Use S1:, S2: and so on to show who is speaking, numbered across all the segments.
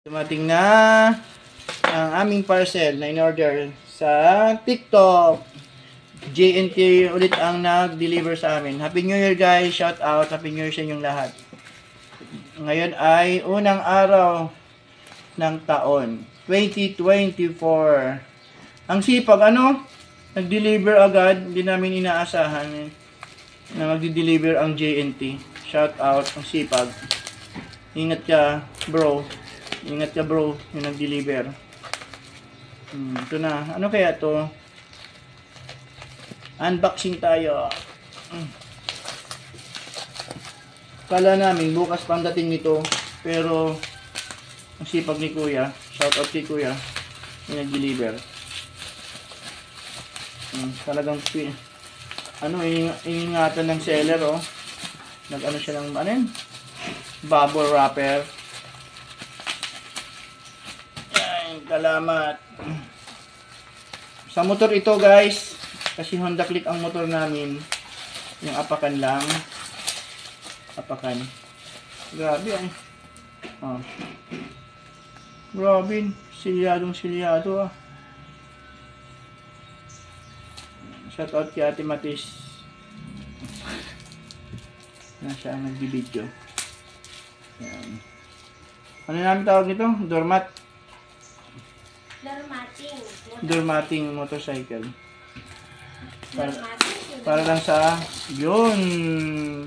S1: Dumating na ang aming parcel na in-order sa TikTok. JNT ulit ang nag-deliver sa amin. Happy New Year guys! Shout out! Happy New Year sa inyong lahat. Ngayon ay unang araw ng taon, 2024. Ang sipag, nag-deliver agad. Hindi namin inaasahan na mag-deliver ang JNT. Shout out, ang sipag. Ingat ka, bro. Ingat ka, bro, yung nag-deliver. Ito na. Ano kaya to? Unboxing tayo. Kala namin bukas pang dating nito, pero ang sipag ni Kuya. Shout out kay Kuya. Yung nag-deliver. Talagang iningatan ng seller, oh. Nag-ano siya ng bubble wrapper. Ay, salamat. Sa motor ito, guys, kasi Honda Click ang motor namin. Yung apakan lang. Apakan. Grabe ay. Oh. Grabe, silyadong-silyado ah. Shout out kay Ate Matis. Nasa ang nagbibideo. Yan. Ano namin tawag nito? Doormat. Doormatting motorcycle. Para lang sa yun.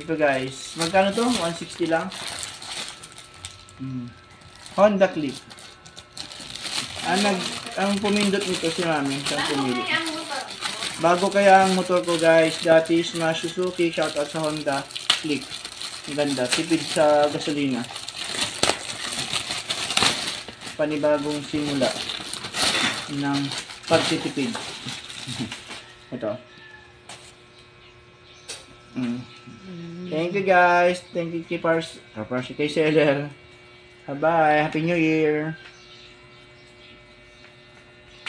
S1: Ito guys. Magkano to? 160 lang. Honda Click. Ang pumindot nito si Mami. Siyang pumili. Bago kaya ang motor ko guys. Dati is na Suzuki. Shoutout sa Honda Click. Ang ganda. Tipid sa gasolina. Panibagong simula ng pagtitipid. Ito. Thank you guys. Thank you kay kay seller. Bye-bye. Happy New Year.